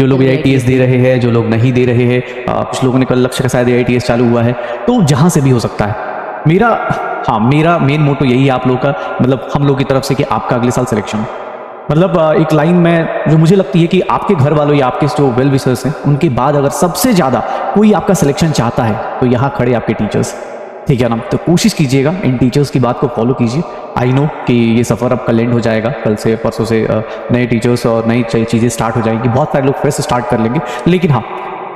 जो लोग AITS दे रहे हैं, जो लोग नहीं दे रहे हैं, कुछ लोगों ने कल लक्ष्य का शायद AITS चालू हुआ है, तो जहाँ से भी हो सकता है। मेरा मेन मोटो यही है आप लोग का, मतलब हम लोग की तरफ से, कि आपका अगले साल सिलेक्शन हो। मतलब एक लाइन में जो मुझे लगती है कि आपके घर वालों या आपके जो वेल विशर्स हैं, उनके बाद अगर सबसे ज़्यादा कोई आपका सिलेक्शन चाहता है तो यहाँ खड़े आपके टीचर्स, ठीक है ना। तो कोशिश कीजिएगा इन टीचर्स की बात को फॉलो कीजिए। आई नो कि ये सफ़र अब कल एंड हो जाएगा, कल से परसों से नए टीचर्स और नई चीज़ें स्टार्ट हो जाएंगी, बहुत सारे लोग फिर से स्टार्ट कर लेंगे। लेकिन हाँ,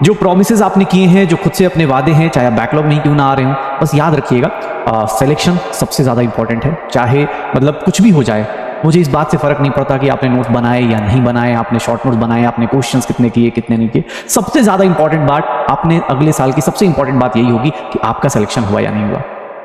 जो प्रोमिसेस आपने किए हैं, जो खुद से अपने वादे हैं, चाहे आप बैकलॉग में ही क्यों ना आ रहे हो, बस याद रखिएगा सिलेक्शन सबसे ज़्यादा इंपॉर्टेंट है। चाहे मतलब कुछ भी हो जाए, मुझे इस बात से फ़र्क नहीं पड़ता कि आपने नोट्स बनाए या नहीं बनाए, आपने शॉर्ट नोट्स बनाए, आपने क्वेश्चंस कितने किए कितने नहीं किए। सबसे ज़्यादा इंपॉर्टेंट बात, आपने अगले साल की सबसे इंपॉर्टेंट बात यही होगी कि आपका सिलेक्शन हुआ या नहीं हुआ।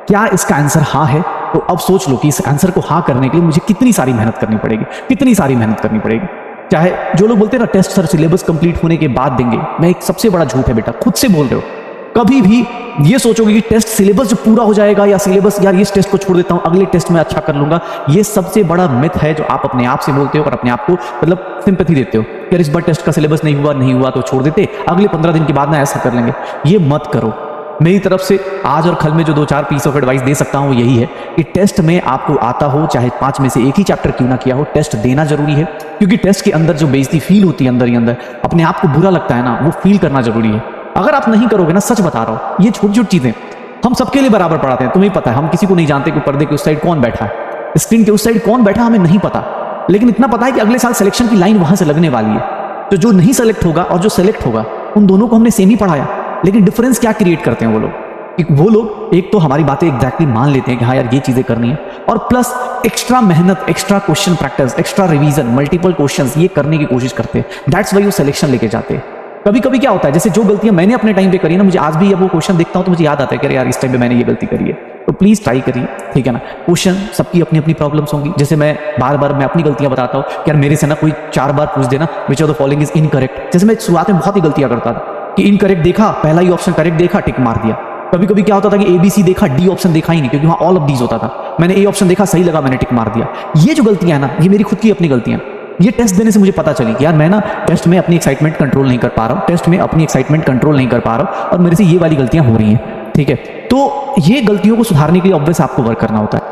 क्या इसका आंसर हाँ है? तो अब सोच लो कि इस आंसर को हाँ करने के लिए मुझे कितनी सारी मेहनत करनी पड़ेगी, कितनी सारी मेहनत करनी पड़ेगी। चाहे जो लोग बोलते हैं ना टेस्ट सर सिलेबस कंप्लीट होने के बाद देंगे, मैं एक सबसे बड़ा झूठ है बेटा, खुद से बोल रहे हो। कभी भी ये सोचोगे कि टेस्ट सिलेबस जब पूरा हो जाएगा, या सिलेबस यार इस टेस्ट को छोड़ देता हूं, अगले टेस्ट में अच्छा कर लूंगा, ये सबसे बड़ा मिथ है जो आप अपने आप से बोलते हो और अपने आप को मतलब सिंपैथी देते हो। यार इस बार टेस्ट का सिलेबस नहीं हुआ तो छोड़ देते, अगले 15 दिन के बाद ना ऐसा कर लेंगे। ये मत करो। मेरी तरफ से आज और कल में जो 2-4 पीस ऑफ एडवाइस दे सकता हूं वो यही है कि टेस्ट में आपको आता हो, चाहे 5 में से एक ही चैप्टर क्यों ना किया हो, टेस्ट देना जरूरी है। क्योंकि टेस्ट के अंदर जो बेइज्जती फील होती है अंदर ही अंदर, अपने आप को बुरा लगता है ना, वो फील करना जरूरी है। अगर आप नहीं करोगे ना, सच बता रहा हूं, ये छोटी छोटी चीजें हम सबके लिए बराबर पढ़ाते हैं। तुम्हें पता है हम किसी को नहीं जानते कि पर्दे के उस साइड कौन बैठा है, स्क्रीन के उस साइड कौन बैठा हमें नहीं पता, लेकिन इतना पता है कि अगले साल सिलेक्शन की लाइन वहां से लगने वाली है। तो जो नहीं सेलेक्ट होगा और जो सेलेक्ट होगा, उन दोनों को हमने सेम ही पढ़ाया, लेकिन डिफरेंस क्या क्रिएट करते हैं वो लोग कि वो लोग एक तो हमारी बातें एग्जैक्टली मान लेते हैं कि हाँ यार ये चीजें करनी है, और प्लस एक्स्ट्रा मेहनत, extra question practice, extra revision, multiple questions ये करने की कोशिश करते हैं। दैट्स व्हाई वो सिलेक्शन लेके जाते हैं। कभी कभी क्या होता है, जैसे जो गलतियां मैंने अपने टाइम पे करी ना, मुझे आज भी अब वो क्वेश्चन देखता हूं तो मुझे याद आता है कि यार इस टाइम पे मैंने ये गलती करी है। तो प्लीज ट्राई करिए, ठीक है ना। क्वेश्चन सबकी अपनी अपनी प्रॉब्लम्स होंगी। जैसे मैं बार बार मैं अपनी गलतियां बताता हूँ कि यार मेरे से ना कोई 4 बार पूछ देना which of the following is incorrect. जैसे मैं शुरुआत में बहुत ही गलतियां करता था कि इनकरेक्ट देखा, पहला ही ऑप्शन करेक्ट देखा, टिक मार दिया। कभी कभी क्या होता था कि ABC देखा, D ऑप्शन देखा ही नहीं, क्योंकि वहां ऑल ऑफ दीज होता था। मैंने A ऑप्शन देखा, सही लगा, मैंने टिक मार दिया। ये जो गलतियां है ना, ये मेरी खुद की अपनी गलतियां। ये टेस्ट देने से मुझे पता चली कि यार मैं ना टेस्ट में अपनी एक्साइटमेंट कंट्रोल नहीं कर पा रहा हूँ, टेस्ट में अपनी एक्साइटमेंट कंट्रोल नहीं कर पा रहा हूँ, और मेरे से ये वाली गलतियां हो रही हैं, ठीक है। तो ये गलतियों को सुधारने के लिए ऑब्वियस आपको वर्क करना होता है।